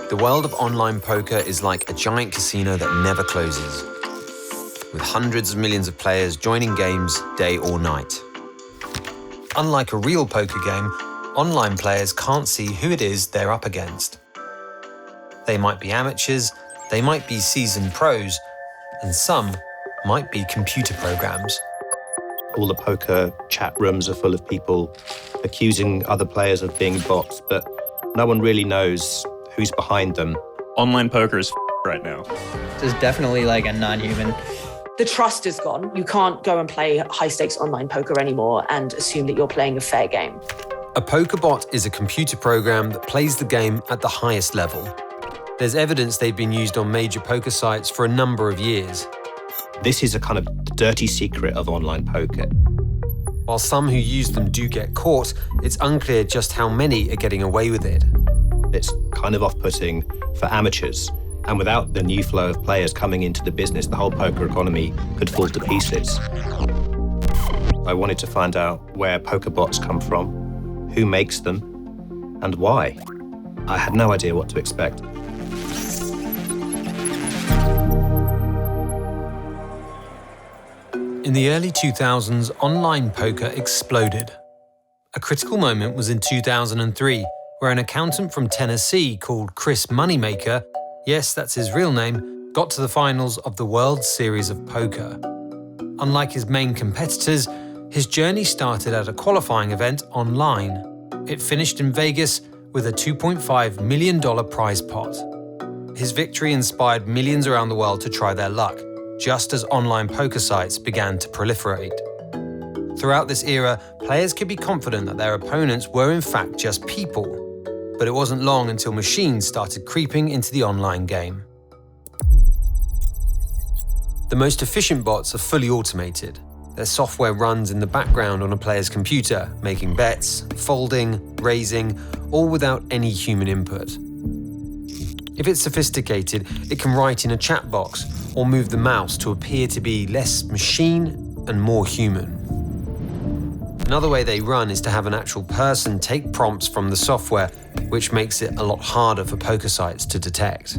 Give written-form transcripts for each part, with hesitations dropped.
The world of online poker is like a giant casino that never closes, with hundreds of millions of players joining games day or night. Unlike a real poker game, online players can't see who it is they're up against. They might be amateurs, they might be seasoned pros, and some might be computer programs. All the poker chat rooms are full of people accusing other players of being bots, but no one really knows who's behind them. Online poker is right now. There's definitely like a non-human. The trust is gone. You can't go and play high-stakes online poker anymore and assume that you're playing a fair game. A poker bot is a computer program that plays the game at the highest level. There's evidence they've been used on major poker sites for a number of years. This is a kind of dirty secret of online poker. While some who use them do get caught, it's unclear just how many are getting away with it. It's kind of off-putting for amateurs. And without the new flow of players coming into the business, the whole poker economy could fall to pieces. I wanted to find out where poker bots come from, who makes them, and why. I had no idea what to expect. In the early 2000s, online poker exploded. A critical moment was in 2003, where an accountant from Tennessee called Chris Moneymaker, yes, that's his real name, got to the finals of the World Series of Poker. Unlike his main competitors, his journey started at a qualifying event online. It finished in Vegas with a $2.5 million prize pot. His victory inspired millions around the world to try their luck, just as online poker sites began to proliferate. Throughout this era, players could be confident that their opponents were in fact just people. But it wasn't long until machines started creeping into the online game. The most efficient bots are fully automated. Their software runs in the background on a player's computer, making bets, folding, raising, all without any human input. If it's sophisticated, it can write in a chat box or move the mouse to appear to be less machine and more human. Another way they run is to have an actual person take prompts from the software, which makes it a lot harder for poker sites to detect.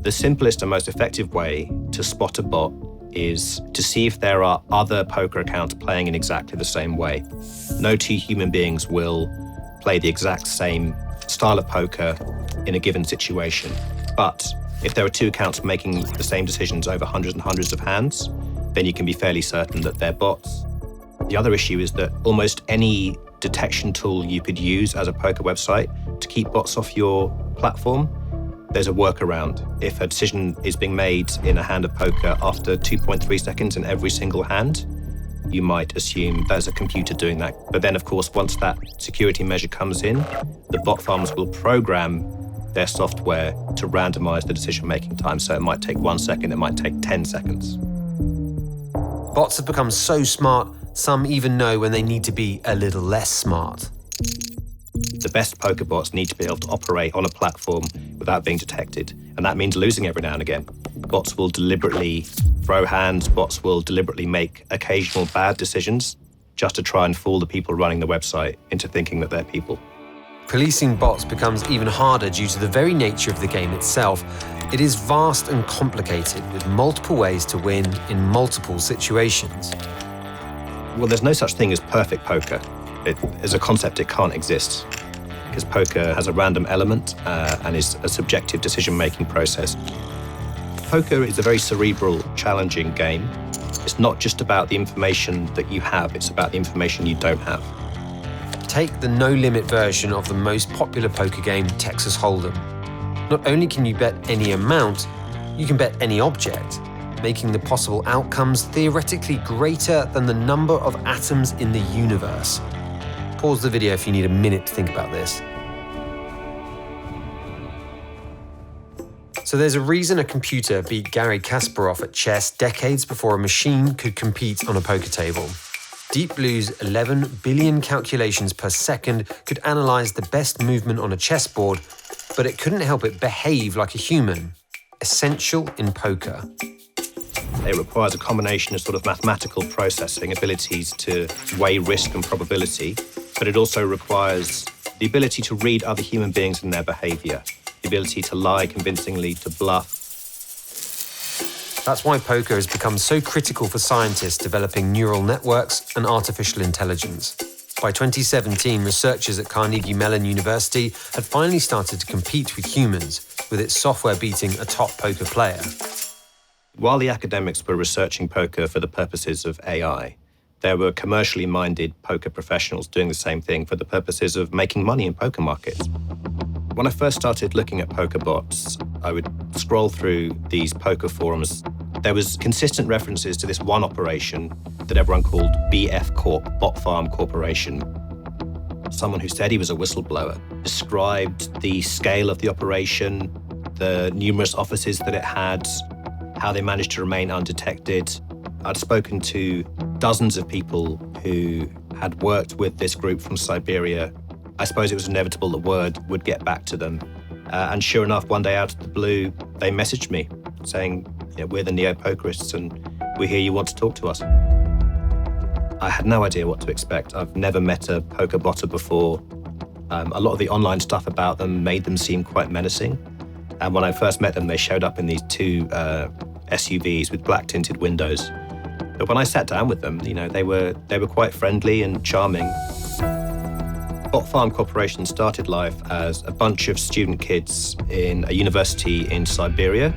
The simplest and most effective way to spot a bot is to see if there are other poker accounts playing in exactly the same way. No two human beings will play the exact same style of poker in a given situation. But if there are two accounts making the same decisions over hundreds and hundreds of hands, then you can be fairly certain that they're bots. The other issue is that almost any detection tool you could use as a poker website to keep bots off your platform, there's a workaround. If a decision is being made in a hand of poker after 2.3 seconds in every single hand, you might assume there's a computer doing that. But then, of course, once that security measure comes in, the bot farmers will program their software to randomize the decision-making time. So it might take 1 second, it might take 10 seconds. Bots have become so smart, some even know when they need to be a little less smart. The best poker bots need to be able to operate on a platform without being detected, and that means losing every now and again. Bots will deliberately throw hands, bots will deliberately make occasional bad decisions just to try and fool the people running the website into thinking that they're people. Policing bots becomes even harder due to the very nature of the game itself. It is vast and complicated, with multiple ways to win in multiple situations. Well, there's no such thing as perfect poker. As a concept, it can't exist, because poker has a random element and is a subjective decision-making process. Poker is a very cerebral, challenging game. It's not just about the information that you have, it's about the information you don't have. Take the no-limit version of the most popular poker game, Texas Hold'em. Not only can you bet any amount, you can bet any object, making the possible outcomes theoretically greater than the number of atoms in the universe. Pause the video if you need a minute to think about this. So there's a reason a computer beat Garry Kasparov at chess decades before a machine could compete on a poker table. Deep Blue's 11 billion calculations per second could analyze the best movement on a chessboard, but it couldn't help it behave like a human, essential in poker. It requires a combination of sort of mathematical processing, abilities to weigh risk and probability, but it also requires the ability to read other human beings and their behavior. the ability to lie convincingly, to bluff. That's why poker has become so critical for scientists developing neural networks and artificial intelligence. By 2017, researchers at Carnegie Mellon University had finally started to compete with humans, with its software beating a top poker player. While the academics were researching poker for the purposes of AI, there were commercially minded poker professionals doing the same thing for the purposes of making money in poker markets. When I first started looking at poker bots, I would scroll through these poker forums. There was consistent references to this one operation that everyone called BF Corp, Bot Farm Corporation. Someone who said he was a whistleblower described the scale of the operation, the numerous offices that it had, how they managed to remain undetected. I'd spoken to dozens of people who had worked with this group from Siberia. I suppose it was inevitable that word would get back to them. And sure enough, one day out of the blue, they messaged me saying, we're the neo-pokerists and we hear you want to talk to us. I had no idea what to expect. I've never met a poker botter before. A lot of the online stuff about them made them seem quite menacing. And when I first met them, they showed up in these two SUVs with black tinted windows. But when I sat down with them, they were quite friendly and charming. Bot Farm Corporation started life as a bunch of student kids in a university in Siberia.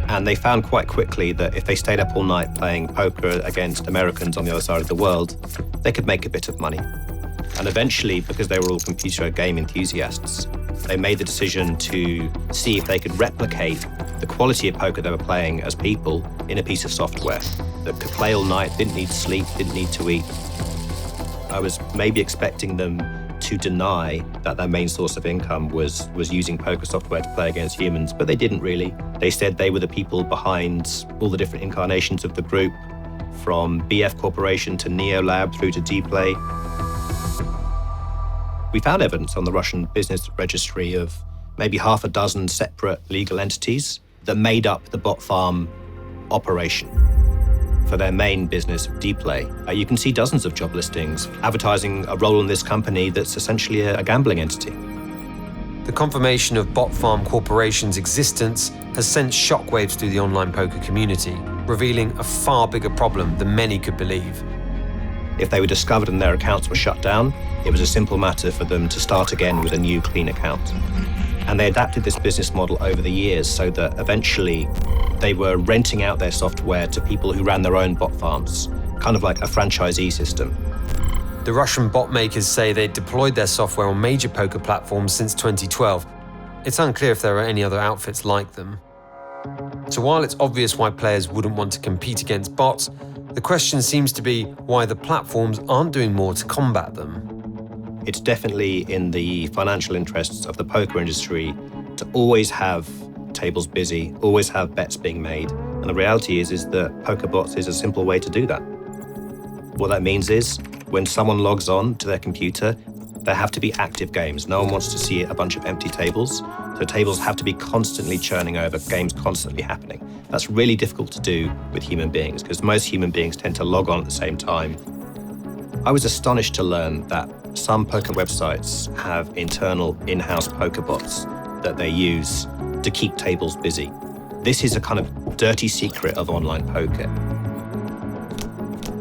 And they found quite quickly that if they stayed up all night playing poker against Americans on the other side of the world, they could make a bit of money. And eventually, because they were all computer game enthusiasts, they made the decision to see if they could replicate the quality of poker they were playing as people in a piece of software that could play all night, didn't need sleep, didn't need to eat. I was maybe expecting them to deny that their main source of income was using poker software to play against humans, but they didn't really. They said they were the people behind all the different incarnations of the group, from BF Corporation to NeoLab through to Dplay. We found evidence on the Russian business registry of maybe half a dozen separate legal entities that made up the bot farm operation. For their main business, Dplay, you can see dozens of job listings advertising a role in this company that's essentially a gambling entity. The confirmation of Bot Farm Corporation's existence has sent shockwaves through the online poker community, revealing a far bigger problem than many could believe. If they were discovered and their accounts were shut down, it was a simple matter for them to start again with a new clean account. And they adapted this business model over the years so that eventually they were renting out their software to people who ran their own bot farms, kind of like a franchisee system. The Russian bot makers say they deployed their software on major poker platforms since 2012. It's unclear if there are any other outfits like them. So while it's obvious why players wouldn't want to compete against bots, the question seems to be why the platforms aren't doing more to combat them. It's definitely in the financial interests of the poker industry to always have tables busy, always have bets being made. And the reality is that poker bots is a simple way to do that. What that means is when someone logs on to their computer, there have to be active games. No one wants to see a bunch of empty tables. So tables have to be constantly churning over, games constantly happening. That's really difficult to do with human beings because most human beings tend to log on at the same time. I was astonished to learn that some poker websites have internal in-house poker bots that they use to keep tables busy. This is a kind of dirty secret of online poker.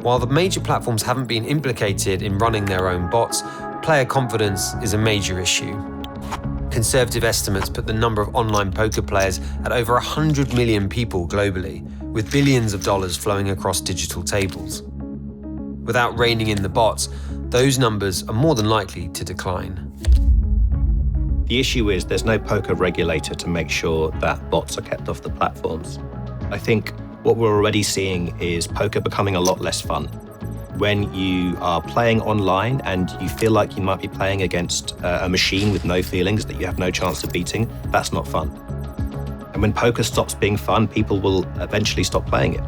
While the major platforms haven't been implicated in running their own bots, player confidence is a major issue. Conservative estimates put the number of online poker players at over 100 million people globally, with billions of dollars flowing across digital tables. Without reining in the bots, those numbers are more than likely to decline. The issue is there's no poker regulator to make sure that bots are kept off the platforms. I think what we're already seeing is poker becoming a lot less fun. When you are playing online and you feel like you might be playing against a machine with no feelings that you have no chance of beating, that's not fun. And when poker stops being fun, people will eventually stop playing it.